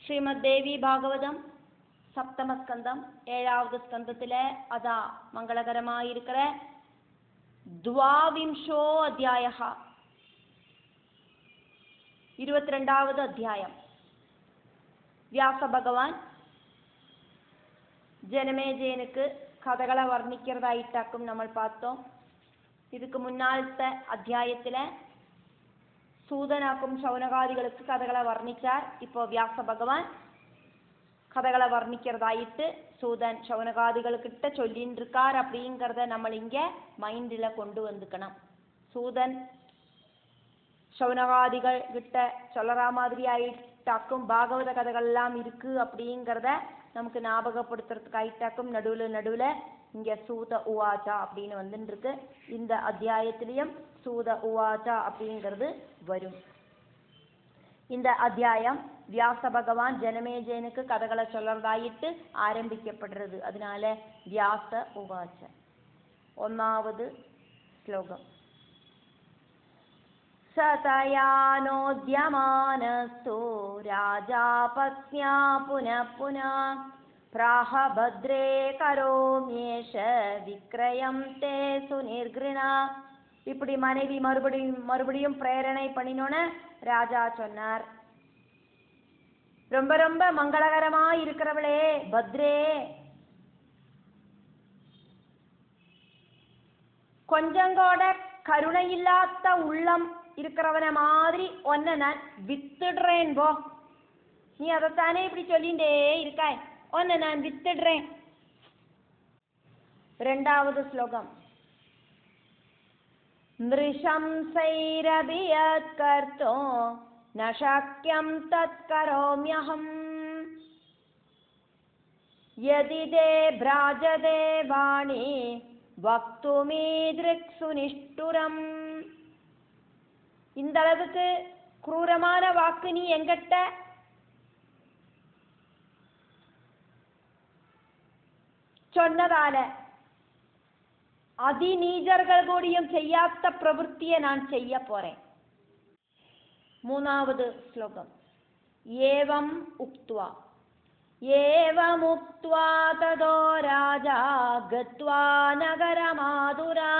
ശ്രീമദ് ദേവി ഭാഗവതം സപ്തമസ്കന്ധം 7வது സ്കന്ധത്തിലെ അതാ മംഗളകരമായിരിக்கிற 22 അധ്യായ 22வது അധ്യായം. വ്യാസ ഭഗവാൻ ജനമേജയനുக்கு കഥകളെ വർണ്ണിக்கிறതായിട്ടാക്കും നമ്മൾ பார்த்தோம். இதுக்கு முன்னாலത്തെ അധ്യായത്തിലെ சூதனாக்கும் சௌனகாதிகளுக்கு கதைகளை வர்ணிச்சார். இப்போ வியாச பகவான் கதைகளை வர்ணிக்கிறதாயிட்டு சூதன் சௌனகாதிகளுக்கிட்ட சொல்லின்னு இருக்கார் அப்படிங்கிறத நம்ம இங்க மைண்டில் கொண்டு வந்துக்கணும். சூதன் சௌனகாதிகள் கிட்ட சொல்லற மாதிரி ஆயிட்டாக்கும் பாகவத கதைகள் எல்லாம் இருக்கு அப்படிங்கிறத நமக்கு ஞாபகப்படுத்துறதுக்காயிட்டாக்கும் நடுவில் இங்க சூத உவாச்சா அப்படின்னு வந்துட்டு இருக்கு. இந்த அத்தியாயத்திலையும் சூத உவாச்சா அப்படிங்கிறது வரும். இந்த அத்தியாயம் வியாச பகவான் ஜனமேஜயனுக்கு கதைகளை சொல்றதாயிட்டு ஆரம்பிக்கப்படுறது. அதனால வியாச உவாச்ச. 1வது ஸ்லோகம். சதயானோத்யமானஸ்து ராஜா பத்ன்யா புனः புனः பிராஹ பத்ரே கரோம்யேஷ விக்ரயம் தே சுநிர்கிருணா. இப்படி மனைவி மறுபடியும் பிரேரணை பண்ணினோன்னு ராஜா சொன்னார், ரொம்ப ரொம்ப மங்களகரமா இருக்கிறவளே பத்ரே, கொஞ்சம் கூட கருணையில்லாத உள்ளம் இருக்கிறவன மாதிரி ஒன்ன நான் வித்துடுறேன் போ. நீ அதைத்தானே இப்படி சொல்லிண்டே இருக்காய், ஒன்ன நான் வித்துடுறேன். 2வது ஸ்லோகம். நృశம்சைரபி யத்கர்த்தோ ந சக்யம் தத்கரோம்யஹம் யதி தே ப்ராஜதே வாணி வக்துமீத்ருக் சுனிஷ்டுரம். இந்த அளவுக்கு ക്രൂരமான வாக்கு நீ எங்கிட்ட சொன்னதால அதிநீஜர்கள் கூடியும் செய்யாத பிரவൃத்தியை நான் செய்ய போறேன். 3வது ஸ்லோகம். ஏவம் உக்த்வா ததோ ராஜா கத்வா நகரமாதுரா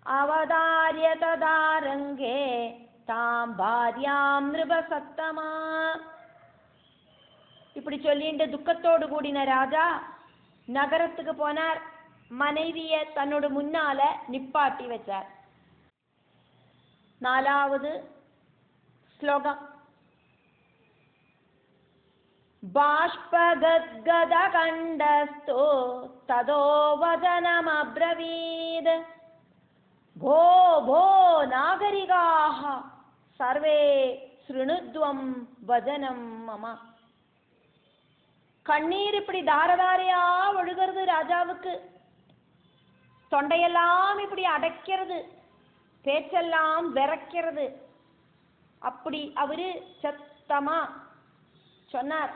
அவதார்ய ததாரங்கே தாம் பாரியாம் நிருபசத்தமா. இப்படி சொல்லிட்டு துக்கத்தோடு கூடின ராஜா நகரத்துக்கு போனார். மனைவிய தன்னோட முன்னால நிப்பாட்டி வச்சார். 4வது ஸ்லோகம். பாஷ்பகத்கத கண்டஸ்து ததோ வதனமப்ரவீத் भो भो नागरिकाः सर्वे शृणुध्वं वचनं मम. கண்ணீர் இப்படி தாரதாரையா ஒழுகிறது ராஜாவுக்கு. தொண்டையெல்லாம் இப்படி அடைக்கிறது, பேச்செல்லாம் விரைக்கிறது. அப்படி அவரு சத்தமா சொன்னார்,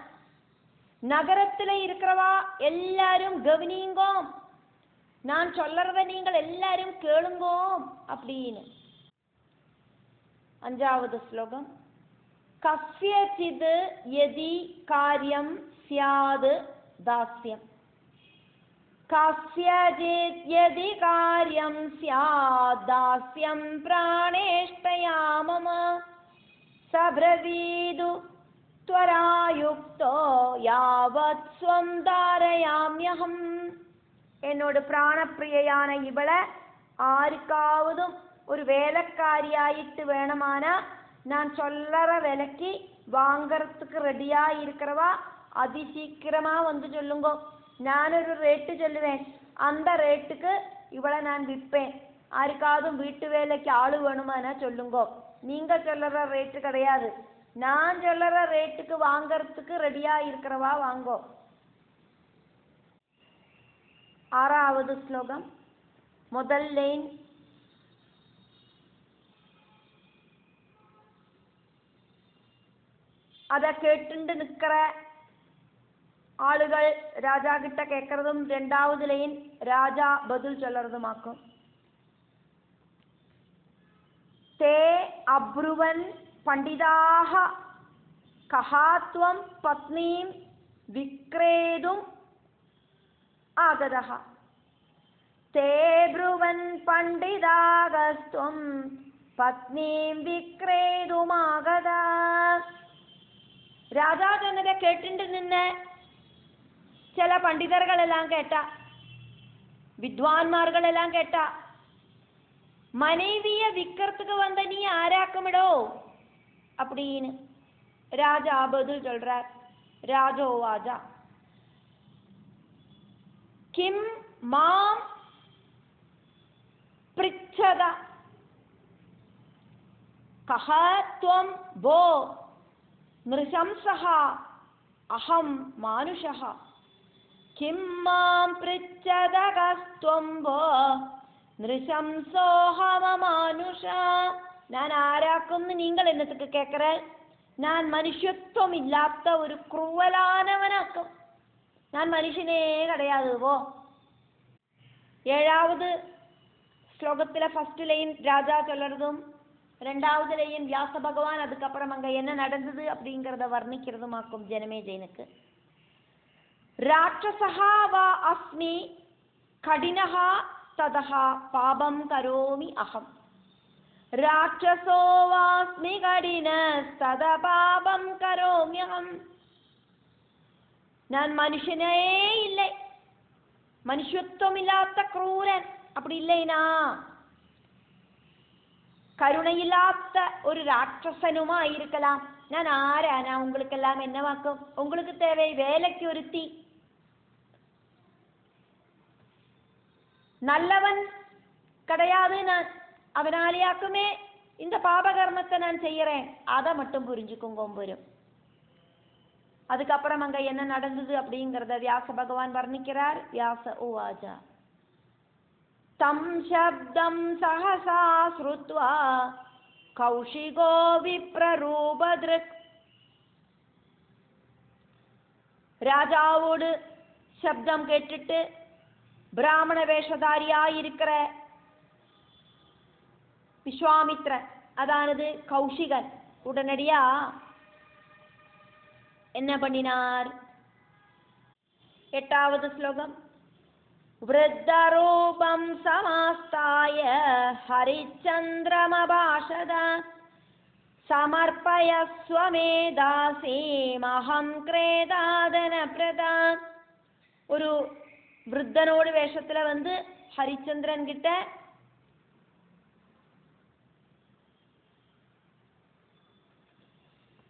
நகரத்துல இருக்கிறவா எல்லாரும் கவனிங்கோ, நான் சொல்லறத நீங்கள் எல்லாரும் கேளுங்கோ அப்படின்னு. 5வது ஸ்லோகம். கஸ்யசித் யதி காரியம் ஸ்யாத் தாஸ்யம் கஸ்யசித் யதி காரியம் ஸ்யாத் தாஸ்யம் பிராணேஷ்டயா மம சப்ரவீது த்வராயுக்தோ யாவத் ஸ்வம் தாரயாம்யஹம். என்னோட பிராணப்பிரியையான இவளை ஆருக்காவதும் ஒரு வேலைக்காரியாயிட்டு வேணுமானா நான் சொல்லற விலைக்கு வாங்கறதுக்கு ரெடியா இருக்கிறவா அதிசீக்கிரமா வந்து சொல்லுங்கோ. நானொரு ரேட்டு சொல்லுவேன், அந்த ரேட்டுக்கு இவளை நான் விற்பேன். ஆருக்காவதும் வீட்டு வேலைக்கு ஆளு வேணுமானா சொல்லுங்கோ. நீங்க சொல்லற ரேட்டு கிடையாது, நான் சொல்லற ரேட்டுக்கு வாங்கறதுக்கு ரெடியா இருக்கிறவா வாங்கோ. 6வது ஸ்லோகம். முதல் லைன். அதை கேட்டு நிற்கிற ஆளுகள் ராஜா கிட்ட கேட்கறதும் 2வது லைன் ராஜா பதில் சொல்லறதுமாக்கும். தே அப்ருவன் பண்டிதாக കഹാത്വം പത്നീം വിക്രേതും ആഗതഃ തേ ബ്രുവൻ പണ്ഡിതാഗസ്ത്വം പത്നീം വിക്രേതുമാഗത. രാജാജനരെ കേട്ടിട്ട് നിന്ന് ചില പണ്ഡിതர்களെല്ലാം കേട്ട, വിദ്വാൻമാர்களെല്ലാം കേട്ട, மனைவிய விக்கிறதுக்கு வந்த நீ ஆராக்குமிடோ அப்படின்னு ராஜா பதில் சொல்றார். ராஜோவாஜா கிம் மாம் பிரிச்சத கஹ த்வம் போ நிருஷம்சஹ அஹம் மானுஷஹ கிம் மாம் பிரிச்சத கஸ்த்வம் போ நிருஷம்சோஹம மானுஷ. நான் ஆராக்குன்னு நீங்கள் என்னத்துக்கு கேட்கிற? நான் மனுஷத்துவம் இல்லாத ஒரு குருவலானவனாக்கும். நான் மனுஷனே கிடையாது. போ. 7வது ஸ்லோகத்துல ஃபர்ஸ்ட் லைன் ராஜா சொல்றதும் 2வது லைன் வியாச பகவான் அதுக்கப்புறம் அங்க என்ன நடந்தது அப்படிங்கறத வர்ணிக்கிறதுமாக்கும் ஜனமேஜயனுக்கு. ராட்சசஹா வா அஸ்மி கடினஹா ததஹா பாபம் கரோமி அகம். ராட்சசோ வாஸ்மி கடினஸ் தத பாபம் கரோமி அகம். நான் மனுஷனே இல்லை, மனுஷத்துவம் இல்லாத ക്രൂരൻ. அப்படி இல்லைனா கருணையில்லாத ஒரு ராட்சசனுமா இருக்கலாம். நான் ஆரானா உங்களுக்கெல்லாம் என்னவாக்கும்? உங்களுக்கு தேவை வேலைக்கு ஒருத்தி, நல்லவன் கிடையாது நான், அவனாலேயாக்குமே இந்த பாபகர்மத்தை நான் செய்யறேன். அதை மட்டும் புரிஞ்சுக்குங்க வரும். அதுக்கப்புறம் அங்க என்ன நடந்தது அப்படிங்கறத வியாச பகவான் வர்ணிக்கிறார். வியாச உவாச்ச தம் சப்தம் சஹசா ஸ்ருத்வா கௌஷிகோ விப்ரரூபத்ருக். ராஜாவோடு சப்தம் கேட்டுட்டு பிராமண வேஷதாரியா இருக்கிற விஸ்வாமித்ரன், அதானது கௌஷிகன், உடனடியா என்ன பண்ணினார்? 8வது ஸ்லோகம். விருத்தரூபம் சமாஸ்தாய ஹரிச்சந்திரமபாஷத சமர்ப்பயஸ்வ மே தாசீமஹம் கிரேதாதன பிரதா. ஒரு விருத்தனோடு வேஷத்துல வந்து ஹரிச்சந்திரன் கிட்ட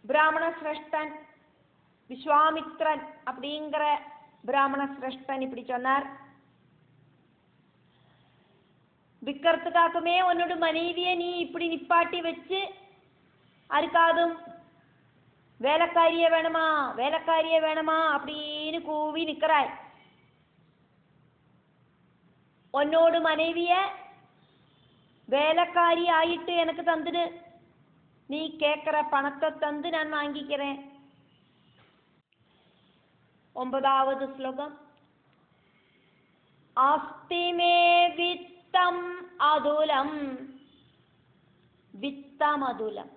பிராமண சிரேஷ்டன் விஸ்வாமித்ரன் அப்படிங்கிற பிராமண சிரேஷ்டன் இப்படி சொன்னார். விக்கிறதுக்காகவே உன்னோட மனைவியை நீ இப்படி நிப்பாட்டி வச்சு அதுக்காதும் வேலைக்காரிய வேணுமா வேலைக்காரிய வேணுமா அப்படின்னு கூவி நிற்கிறாய். உன்னோட மனைவிய வேலைக்காரி ஆயிட்டு எனக்கு தந்துடு, நீ கேட்கிற பணத்தை தந்து நான் வாங்கிக்கிறேன். 9வது ஸ்லோகம். ஆஸ்திமே வித்தம் அதுலம் வித்தமதுலம்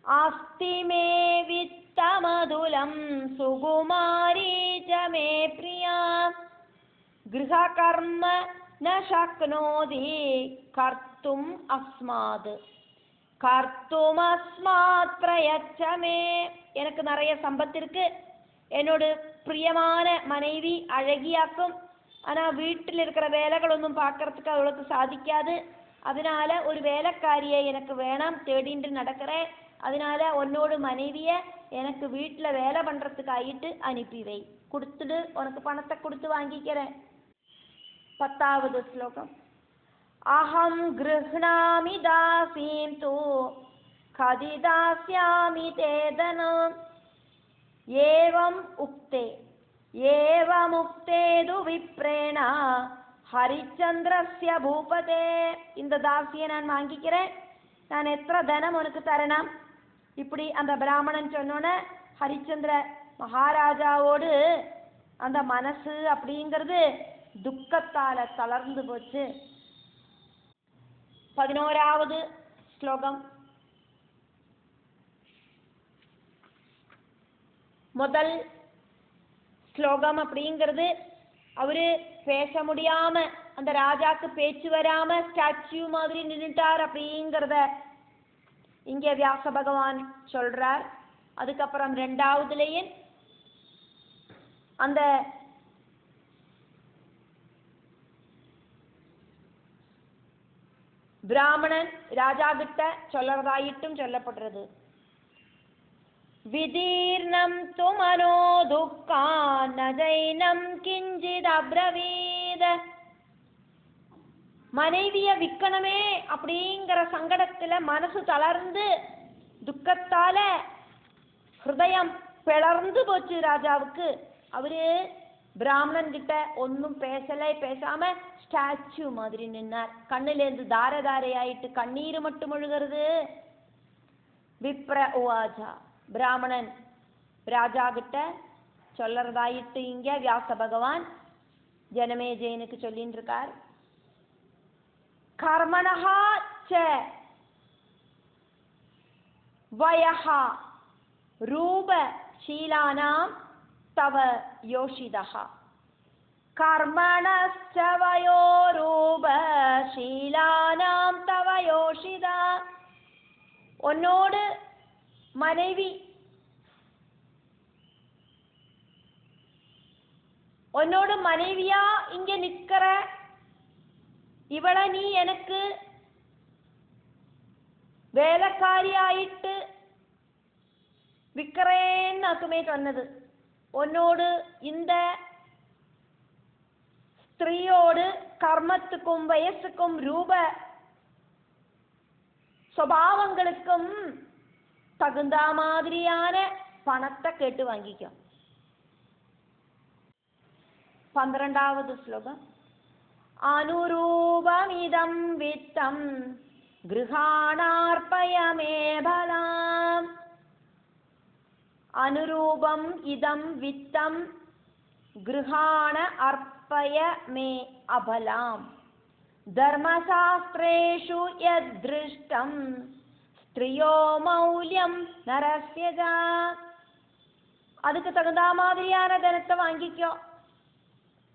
ஆஸ்திமே வித்தமதுலம் சுகுமாரி ஜமே பிரியா கிருஹகர்ம ந சக்னோதி கர்த்தும் அஸ்மாத் கர்த்தும் அஸ்மாத் பிரயச்சமே. எனக்கு நிறைய சம்பத்து இருக்கு, என்னோட பிரியமான மனைவி அழகியாக்கும், ஆனா வீட்டில் இருக்கிற வேலைகளொன்னும் பார்க்கறதுக்கு அவளுக்கு சாதிக்காது. அதனால ஒரு வேலைக்காரியை எனக்கு வேணாம், தேடிட்டு நடக்கிறேன். அதனால உன்னோட மனைவிய எனக்கு வீட்டில் வேலை பண்றதுக்கு ஆயிட்டு அனுப்பி வை, கொடுத்துடு, உனக்கு பணத்தை கொடுத்து வாங்கிக்கிறேன். 10வது ஸ்லோகம். அஹம் கிருஹ்ணாமி தாசீம் தூ கதிதாஸ்யாமி தேதனம் ஏவம் உக்தே ஏவமுக்தேது விப்ரேணா ஹரிச்சந்திரஸ்ய பூபதே. இந்த தாசியை நான் வாங்கிக்கிறேன், நான் எத்தனை தனம் உனக்கு தரணும்? இப்படி அந்த பிராமணன் சொன்னோன்னே ஹரிச்சந்திர மகாராஜாவோடு அந்த மனசு அப்படிங்கிறது துக்கத்தால தளர்ந்து போச்சு. 11வது ஸ்லோகம். முதல் ஸ்லோகம் அப்படிங்கிறது அவரு பேச முடியாம, அந்த ராஜாக்கு பேச்சு வராம ஸ்டாச்சு மாதிரி நின்றுட்டார் அப்படிங்கிறத இங்கே வியாச பகவான் சொல்றார். அதுக்கப்புறம் ரெண்டாவதுலேயே அந்த பிராமணன் ராஜா கிட்ட சொல்லறதாயிட்டும் சொல்லப்படுறது. விதீர்ணம் து மனோ துக்கான் நஜைனம் கிஞ்சித் அப்ரவீத. மனைவிய விக்கணுமே அப்படிங்கிற சங்கடத்துல மனசு தளர்ந்து துக்கத்தால ஹிருதயம் பிளர்ந்து போச்சு ராஜாவுக்கு. அவரு பிராமணன் கிட்ட ஒன்னும் பேசாம ஸ்டாச்சு மாதிரி நின்னார். கண்ணிலேருந்து தார தாரையாயிட்டு கண்ணீர் மட்டும் ஒழுகிறது. விப்ர உவாஜா, பிராமணன் ராஜா கிட்ட சொல்லறதாயிட்டு இங்க வியாச பகவான் ஜனமேஜயனுக்கு சொல்லிட்டு இருக்கார். கர்மணஹா ச வயஹா ரூப ஷீலானாம் தவ யோஷிதஹ. கர்மணஸ்ச வயோ ரூப ஷீலானாம் தவ யோஷிதா. உன்னோடு மனைவி, உன்னோடு மனைவியா இங்க நிக்கிற இவளை நீ எனக்கு வேலைக்காரியாயிட்டு விக்கிறேன்னு அதுமே சொன்னது. உன்னோடு இந்த ஸ்திரீயோடு கர்மத்துக்கும் வயசுக்கும் ரூப சுபாவங்களுக்கும் தகுந்த மாதிரியான பணத்தை கேட்டு வாங்கிக்கும். 12வது ஸ்லோகம். அனுரூபமிதம் வித்தம் கிருஹாணார்ப்பய மே பலாம். அனுரூபம் இதம் வித்தம் கிருஹாண அர்ப்பய மே அபலாம். தர்மசாஸ்திரேஷு யத்ருஷ்டம் ஸ்திரியோ மௌல்யம் நரஸ்யஜா. அதுக்கு தகுந்த மாதிரியான தனத்தை வாங்கிக்கோ.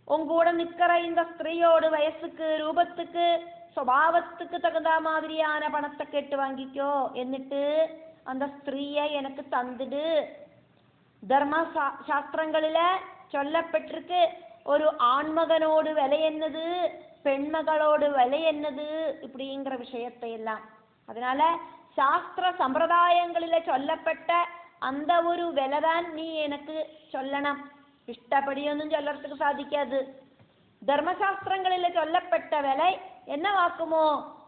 உங்கூட நிற்கிற இந்த ஸ்திரீயோடு வயசுக்கு ரூபத்துக்கு சுபாவத்துக்கு தகுந்த மாதிரியான பணத்தை கேட்டு வாங்கிக்கோ. എന്നിട്ട് அந்த ஸ்திரீயை எனக்கு தந்துடு. தர்ம சாஸ்திரங்களில சொல்லப்பட்டிருக்கு ஒரு ஆண்மகனோடு விலை என்னது, பெண்மகளோடு விலை என்னது இப்படிங்கிற விஷயத்தை எல்லாம். அதனால சாஸ்திர சம்பிரதாயங்களில சொல்லப்பட்ட அந்த ஒரு விலைதான் நீ எனக்கு சொல்லணும். இஷ்டப்படிയൊന്നും சொல்லறதுக்கு சாதிக்காது. தர்மசாஸ்திரங்களில சொல்லப்பட்ட விலை என்னவாக்குமோ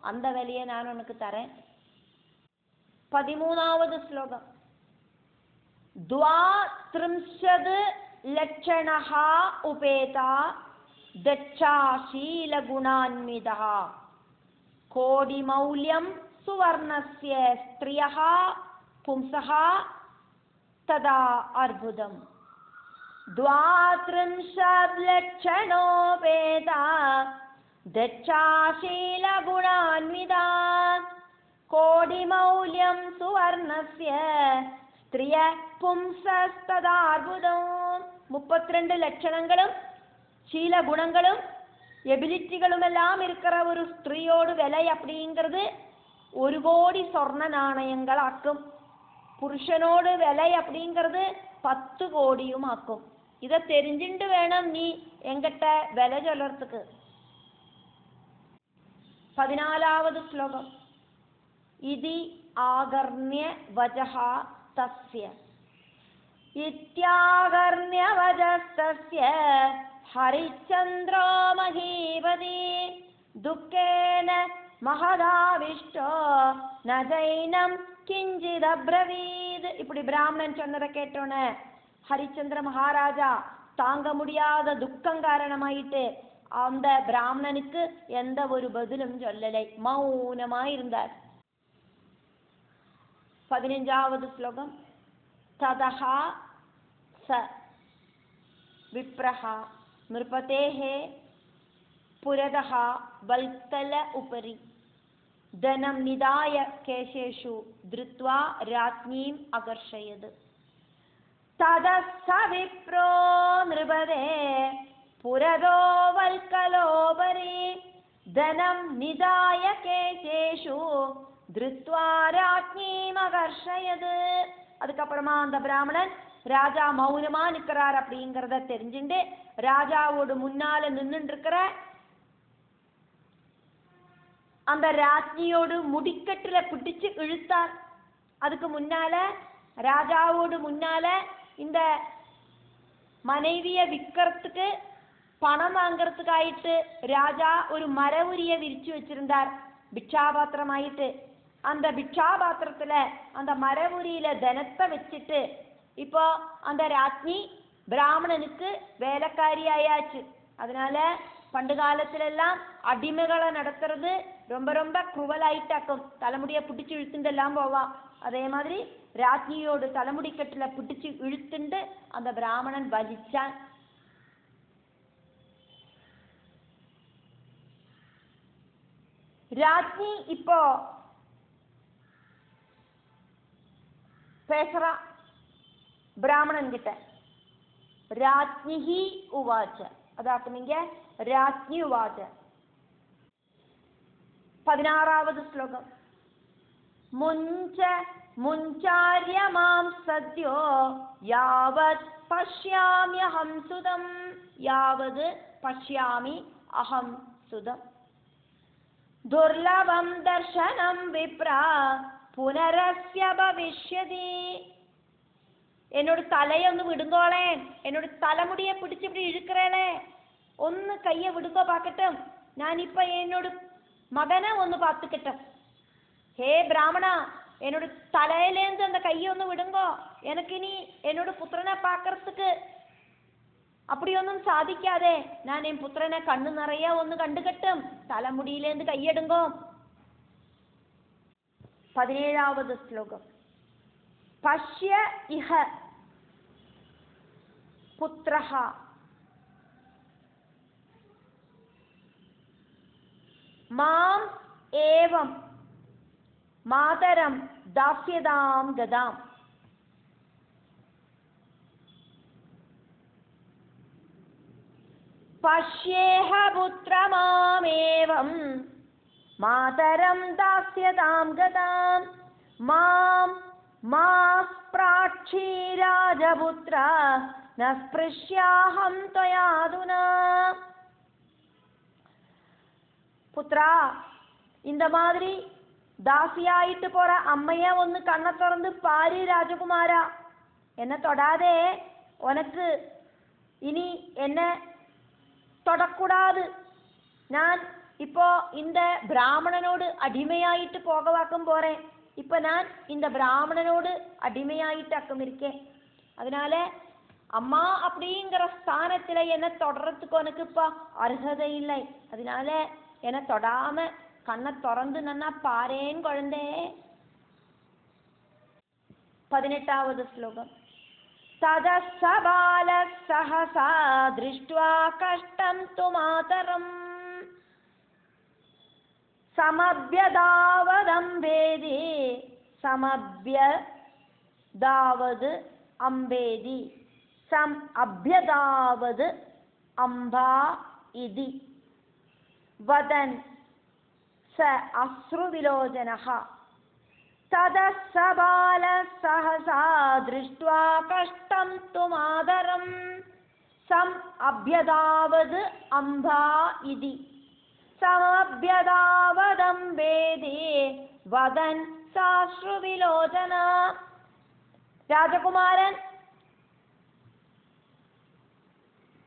அந்த விலையை நான் உனக்கு தரேன். 13வது ஸ்லோகம். த்வாத்ரிம்ஷத் லட்சணஹ உபேதா தச்சாசீல குணான்விதஹ கோடி மௌல்யம் சுவர்ணஸ்ய ஸ்த்ரியஹ பும்சஹ ததா அர்புதம். த்வாத்ரிம்ஷத் லட்சணோபேதா தச்சாசீல குணான்விதா கோடி மௌல்யம் சுவர்ணஸ்ய ஸ்திரிய பும்சஸ்ததார்புதம். 32 லட்சணங்களும் ശീല குணங்களும் எபிலிட்டிகளும் எல்லாம் இருக்கிற ஒரு ஸ்திரீயோடு விலை அப்படிங்கிறது 1 கோடி சொர்ண நாணயங்கள் ஆக்கும். புருஷனோடு விலை அப்படிங்கிறது 10 கோடியும் ஆக்கும். இதை தெரிஞ்சுட்டு வேணும் நீ எங்கிட்ட விலை சொல்லறதுக்கு. 14வது ஸ்லோகம். இதி ஆகர்ணிய வஜஹா தஸ்ய இத்யாகர்ணிய வஜஸ்தஸ்ய ஹரிச்சந்திரோ மஹீபதி துக்கேன மகதாவிஷ்டோ நஜைனம் கிஞ்சித் அப்ரவீத். இப்படி பிராமணன் சொன்னதை கேட்டோன்னு ஹரிச்சந்திர மகாராஜா தாங்க முடியாத துக்கம் காரணமாயிட்டு அந்த பிராமணனுக்கு எந்த ஒரு பதிலும் சொல்லலை, மௌனமாயிருந்தார். 15வது ஸ்லோகம். ததஹா ச விப்ரஹா நிருபதேஹே புரதஹா வல்தல உபரி தனம் நிதாய கேசேஷு திருத்வா ராஜ்ஞீம் அகர்ஷயது. തതസ്സ വിപ്രോ നൃപതേ പുരതോ വൽക്കലോപരി ധനം നിദായ കേശേഷു ധൃത്വാ ராஜ்ஞீமகர்ஷயது. அதுக்கப்புறமா அந்த பிராமணன் ராஜா மௌனமா நிற்கிறார் அப்படிங்கிறத தெரிஞ்சுட்டு ராஜாவோட முன்னால நின்றுட்டு இருக்கிற அந்த ராஜ்ஞியோடு முடிக்கட்டுல பிடிச்சு இழுத்தார். அதுக்கு முன்னால ராஜாவோடு முன்னால இந்த மனைவிய விற்கிறதுக்கு பணம் வாங்கறதுக்காயிட்டு ராஜா ஒரு மரவுரிய விரிச்சு வச்சிருந்தார் பிட்சாபாத்திரமாயிட்டு. அந்த பிட்சாபாத்திரத்துல அந்த மரவுரியில தனத்தை வச்சுட்டு இப்போ அந்த ராஜ்ஞி பிராமணனுக்கு வேலைக்காரியாயாச்சு. அதனால பண்டு காலத்துல எல்லாம் அடிமைகளை நடத்துறது ரொம்ப ரொம்ப குருவலாயிட்டாக்கும். தலைமுடிய பிடிச்சு இழுத்துண்டு எல்லாம் போவா. அதே மாதிரி ராஜ்ஞியோட தலைமுடி கட்டுல பிடிச்சு இழுத்துண்டு அந்த பிராமணன் வலிச்சான். ராஜ்ஞி இப்போ பேசுறா பிராமணன் கிட்ட. ராஜ்ஞி உவாச்ச, அதாக்குனீங்க ராஜ்ஞி உவாச்ச. 16வது ஸ்லோகம். முஞ்சார்ய மாம் சத்யோ யாவத் பஷ்யாம்யஹம் சுதம். யாவது பஷ்யாமி அஹம் சுதம். துர்லபம் தர்ஷனம் விப்ரா புனரஸ்ய பவிஷ்யதி. என்னோட தலையொന്ന് വിടുങ്കോളേ, എന്നോട് തലമുടിയെ പിടിച്ചിപ്പിടി ഇഴുക്കറേളേ, ഒന്ന് കയ്യെ വിടുങ്കോ പാക്കട്ടും, ഞാനിപ്പ എന്നോട് മകനെ ഒന്ന് പാത്തുക്കിട്ടും. ഹേ ബ്രാഹ്മണ, എന്നോട് തലയിലേന്ത് அந்த கையை ഒന്ന് விடுங்கோ, எனக்கிനി என்னோட புத்திரனை பார்க்கறதுக்கு அப்படிയൊന്നും സാധിക്കാതെ ഞാൻ എൻ പുത്രനെ കണ്ണു നിറയെ ഒന്ന് കണ്ടുകെട്ടും, തലമുടിയിലേന്ത് കൈയെടുങ്കോ. 17வது ശ്ലോകം. പശ്യ ഇഹ പുത്രഃ മാം ഏവം മാതരം ദാസ്യതാം ഗതാം. പശ്യേഹ പുത്രമാമേവം മാതരം ദാസ്യതാം ഗതാം. മാം മാസ്പ്രാക്ഷി രാജപുത്ര ന സ്പൃശ്യാഹം ത്വയാതുനാ. புத்ரா, இந்த மாதிரி தாசியாயிட்டு போற அம்மைய ஒன்னு கண்ணை திறந்து பாரு ராஜகுமாரா, என்ன தொடாதே, உனக்கு இனி என்ன தொடக்கூடாது. நான் இப்போ இந்த பிராமணனோடு அடிமையாயிட்டு போகவாக்கும் போறேன். இப்ப நான் இந்த பிராமணனோடு அடிமையாயிட்டு அக்கம் இருக்கேன். அதனால அம்மா அப்படிங்கிற ஸ்தானத்துல என்ன தொடர்றதுக்கு உனக்கு இப்ப அருகதை இல்லை. அதனால என்ன தொடாம கண்ணை திறந்து நன்னா பாரேன் குழந்தே. 18வது ஸ்லோகம். ததஸ்ஸ பாலः சஹசா திருஷ்ட்வா கஷ்டம் து மாதரம் சமப்யதாவதம்பேதி. சமப்யதாவது அம்பேதி, சம் அப்யதாவது அம்பா இதி. வதன் ச அஸ்ருவிலோச்சனः. ததஸ்ஸ பாலः சஹசா திருஷ்ட்வா கஷ்டம் து மாதரம் சம் அப்யதாவது அம்பா இதி. சமப்யதாவதம்பேதி வதன் சாஸ்ருவிலோச்சன. ராஜகுமாரன்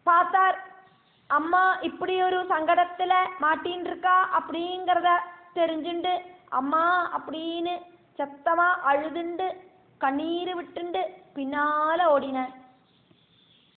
பார்த்தார், அம்மா இப்படி ஒரு சங்கடத்துல மாட்டின்னு இருக்கா அப்படிங்கிறத தெரிஞ்சுண்டு அம்மா அப்படின்னு சத்தமா அழுதுண்டு கண்ணீர் விட்டுண்டு பின்னால ஓடினார்.